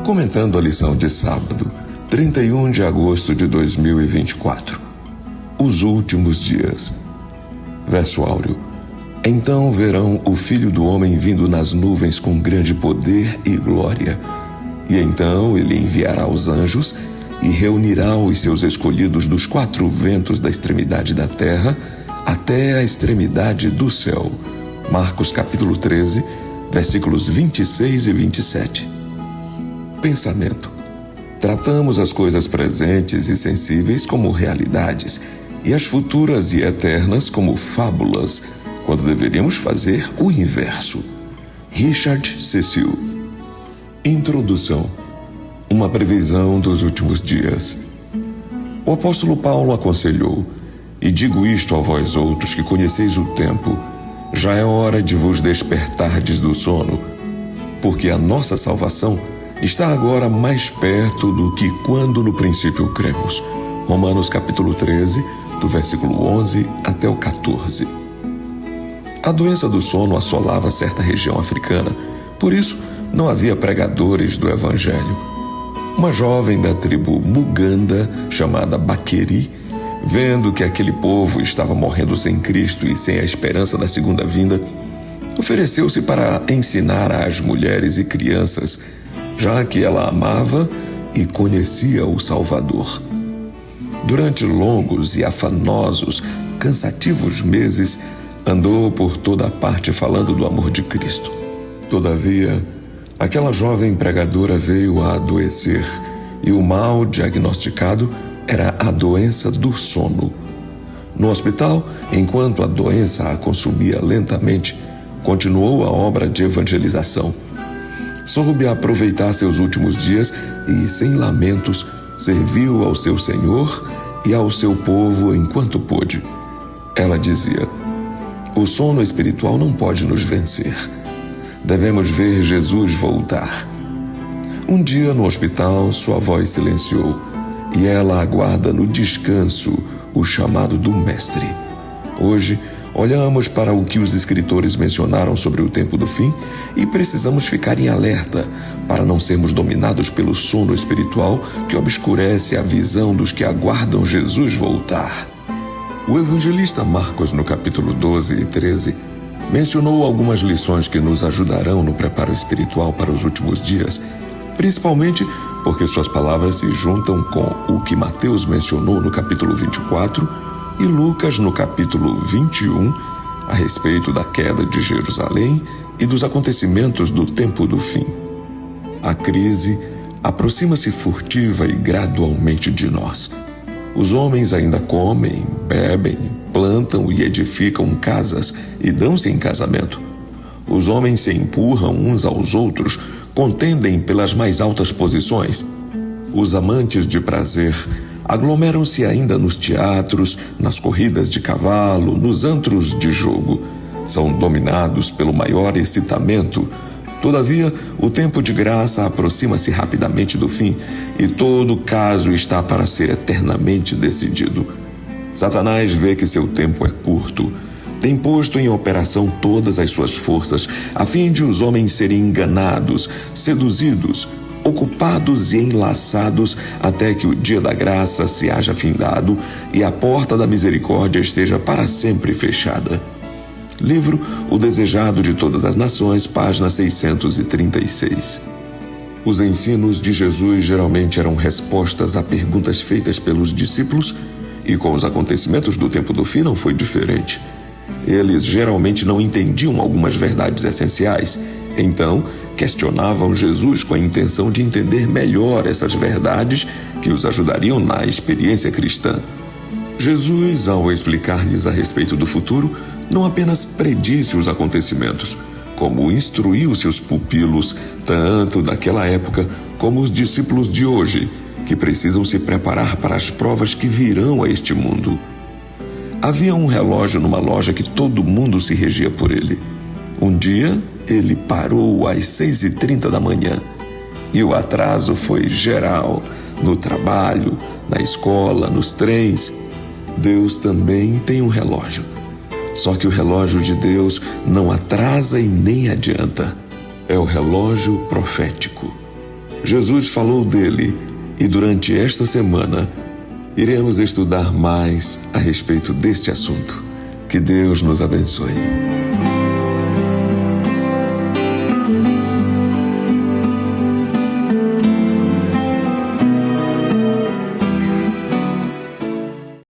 Comentando a lição de sábado, 31 de agosto de 2024. Os últimos dias. Verso áureo. Então verão o Filho do Homem vindo nas nuvens com grande poder e glória. E então ele enviará os anjos e reunirá os seus escolhidos dos quatro ventos da extremidade da terra até a extremidade do céu. Marcos capítulo 13, versículos 26 e 27. Pensamento. Tratamos as coisas presentes e sensíveis como realidades e as futuras e eternas como fábulas, quando deveríamos fazer o inverso. Richard Cecil. Introdução. Uma previsão dos últimos dias. O apóstolo Paulo aconselhou: e digo isto a vós outros que conheceis o tempo, já é hora de vos despertardes do sono, porque a nossa salvação está agora mais perto do que quando no princípio cremos. Romanos capítulo 13, do versículo 11 até o 14. A doença do sono assolava certa região africana, por isso não havia pregadores do evangelho. Uma jovem da tribo Muganda, chamada Baqueri, vendo que aquele povo estava morrendo sem Cristo e sem a esperança da segunda vinda, ofereceu-se para ensinar às mulheres e crianças, já que ela amava e conhecia o Salvador. Durante longos e afanosos, cansativos meses, andou por toda a parte falando do amor de Cristo. Todavia, aquela jovem pregadora veio a adoecer, e o mal diagnosticado era a doença do sono. No hospital, enquanto a doença a consumia lentamente, continuou a obra de evangelização. Soube aproveitar seus últimos dias e, sem lamentos, serviu ao seu Senhor e ao seu povo enquanto pôde. Ela dizia: o sono espiritual não pode nos vencer. Devemos ver Jesus voltar. Um dia, no hospital, sua voz silenciou e ela aguarda no descanso o chamado do Mestre. Hoje, olhamos para o que os escritores mencionaram sobre o tempo do fim e precisamos ficar em alerta para não sermos dominados pelo sono espiritual que obscurece a visão dos que aguardam Jesus voltar. O evangelista Marcos, no capítulo 12 e 13, mencionou algumas lições que nos ajudarão no preparo espiritual para os últimos dias, principalmente porque suas palavras se juntam com o que Mateus mencionou no capítulo 24 e Lucas no capítulo 21, a respeito da queda de Jerusalém e dos acontecimentos do tempo do fim. A crise aproxima-se furtiva e gradualmente de nós. Os homens ainda comem, bebem, plantam e edificam casas e dão-se em casamento. Os homens se empurram uns aos outros, contendem pelas mais altas posições. Os amantes de prazer aglomeram-se ainda nos teatros, nas corridas de cavalo, nos antros de jogo. São dominados pelo maior excitamento. Todavia, o tempo de graça aproxima-se rapidamente do fim e todo caso está para ser eternamente decidido. Satanás vê que seu tempo é curto. Tem posto em operação todas as suas forças a fim de os homens serem enganados, seduzidos, ocupados e enlaçados até que o dia da graça se haja findado e a porta da misericórdia esteja para sempre fechada. Livro O Desejado de Todas as Nações, página 636. Os ensinos de Jesus geralmente eram respostas a perguntas feitas pelos discípulos e com os acontecimentos do tempo do fim não foi diferente. Eles geralmente não entendiam algumas verdades essenciais, então questionavam Jesus com a intenção de entender melhor essas verdades que os ajudariam na experiência cristã. Jesus, ao explicar-lhes a respeito do futuro, não apenas predisse os acontecimentos, como instruiu seus pupilos, tanto daquela época como os discípulos de hoje, que precisam se preparar para as provas que virão a este mundo. Havia um relógio numa loja que todo mundo se regia por ele. Um dia, ele parou às 6h30 da manhã. E o atraso foi geral, no trabalho, na escola, nos trens. Deus também tem um relógio. Só que o relógio de Deus não atrasa e nem adianta. É o relógio profético. Jesus falou dele e durante esta semana iremos estudar mais a respeito deste assunto. Que Deus nos abençoe.